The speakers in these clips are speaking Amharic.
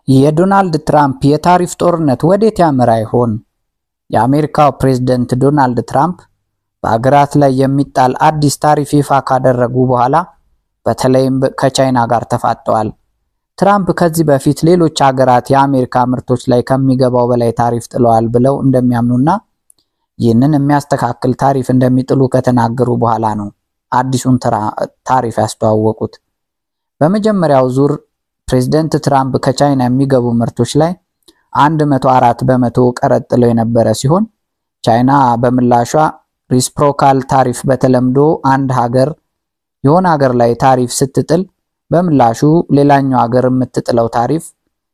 የዶናልድ ትራምፕ የታሪፍ ጦርነት ወዴት ያመራ ይሆን? የአሜሪካው ፕሬዝዳንት ዶናልድ ትራምፕ በአገራት ላይ የሚጣል አዲስ ታሪፍ ይፋ ካደረጉ በኋላ በተለይም ከቻይና ጋር ተፋጠዋል። ትራምፕ ከዚህ በፊት ሌሎች አገራት የአሜሪካ ምርቶች ላይ ከሚገባው በላይ ታሪፍ ጥለዋል ብለው እንደሚያምኑና ይህንን የሚያስተካክል ታሪፍ እንደሚጥሉ ከተናገሩ በኋላ ነው አዲሱን ታሪፍ ያስተዋወቁት። በመጀመሪያው ዙር ፕሬዝዳንት ትራምፕ ከቻይና የሚገቡ ምርቶች ላይ 104 በመቶ ቀረጥ ጥለው የነበረ ሲሆን ቻይና በምላሿ ሪሲፕሮካል ታሪፍ በተለምዶ አንድ ሀገር የሆነ ሀገር ላይ ታሪፍ ስትጥል በምላሹ ሌላኛው ሀገር የምትጥለው ታሪፍ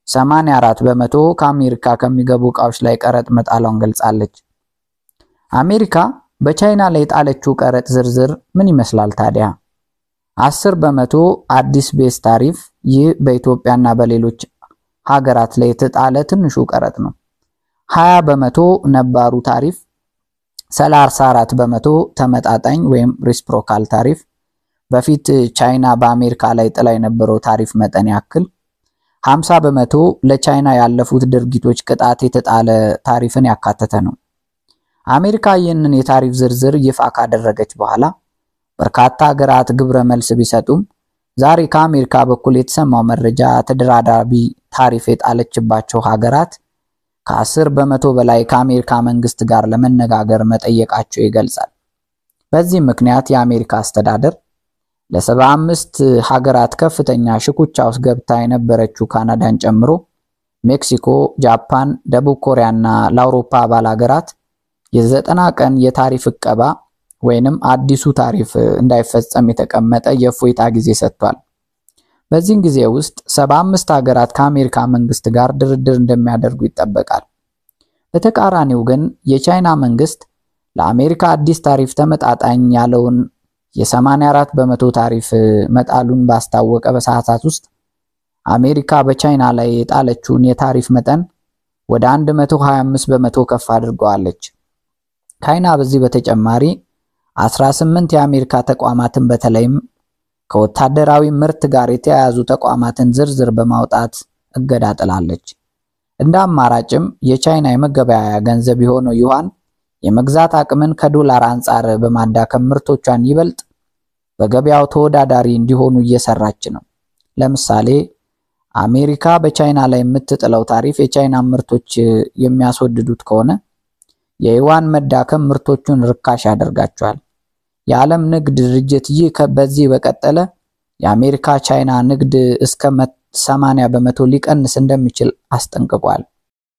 84 በመቶ ከአሜሪካ ከሚገቡ ዕቃዎች ላይ ቀረጥ መጣሏን ገልጻለች። አሜሪካ በቻይና ላይ ጣለችው ቀረጥ ዝርዝር ምን ይመስላል ታዲያ? 10 በመቶ አዲስ ቤዝ ታሪፍ፣ ይህ በኢትዮጵያና በሌሎች ሀገራት ላይ የተጣለ ትንሹ ቀረጥ ነው። 20 በመቶ ነባሩ ታሪፍ፣ 34 በመቶ ተመጣጣኝ ወይም ሪሲፕሮካል ታሪፍ፣ በፊት ቻይና በአሜሪካ ላይ ጥላ የነበረው ታሪፍ መጠን ያክል፣ 50 በመቶ ለቻይና ያለፉት ድርጊቶች ቅጣት የተጣለ ታሪፍን ያካተተ ነው። አሜሪካ ይህንን የታሪፍ ዝርዝር ይፋ ካደረገች በኋላ በርካታ ሀገራት ግብረ መልስ ቢሰጡም ዛሬ ከአሜሪካ በኩል የተሰማው መረጃ ተደራዳሪ ታሪፍ የጣለችባቸው ሀገራት ከ10 በመቶ በላይ ከአሜሪካ መንግስት ጋር ለመነጋገር መጠየቃቸው ይገልጻል። በዚህ ምክንያት የአሜሪካ አስተዳደር ለ75 ሀገራት ከፍተኛ ሽኩቻ ውስጥ ገብታ የነበረችው ካናዳን ጨምሮ ሜክሲኮ፣ ጃፓን፣ ደቡብ ኮሪያና ለአውሮፓ አባል ሀገራት የ90 ቀን የታሪፍ ዕቀባ ወይንም አዲሱ ታሪፍ እንዳይፈጸም የተቀመጠ የእፎይታ ጊዜ ሰጥቷል። በዚህ ጊዜ ውስጥ 75 ሀገራት ከአሜሪካ መንግስት ጋር ድርድር እንደሚያደርጉ ይጠበቃል። በተቃራኒው ግን የቻይና መንግስት ለአሜሪካ አዲስ ታሪፍ ተመጣጣኝ ያለውን የ84 በመቶ ታሪፍ መጣሉን ባስታወቀ በሰዓታት ውስጥ አሜሪካ በቻይና ላይ የጣለችውን የታሪፍ መጠን ወደ 125 በመቶ ከፍ አድርገዋለች። ቻይና በዚህ በተጨማሪ 18 የአሜሪካ ተቋማትን በተለይም ከወታደራዊ ምርት ጋር የተያያዙ ተቋማትን ዝርዝር በማውጣት እገዳ ጥላለች። እንደ አማራጭም የቻይና የመገበያያ ገንዘብ የሆነው ዩዋን የመግዛት አቅምን ከዶላር አንጻር በማዳከም ምርቶቿን ይበልጥ በገበያው ተወዳዳሪ እንዲሆኑ እየሰራች ነው። ለምሳሌ አሜሪካ በቻይና ላይ የምትጥለው ታሪፍ የቻይና ምርቶች የሚያስወድዱት ከሆነ የዩዋን መዳከም ምርቶቹን ርካሽ ያደርጋቸዋል። የዓለም ንግድ ድርጅት ይህ በዚህ በቀጠለ የአሜሪካ ቻይና ንግድ እስከ 80 በመቶ ሊቀንስ እንደሚችል አስጠንቅቋል።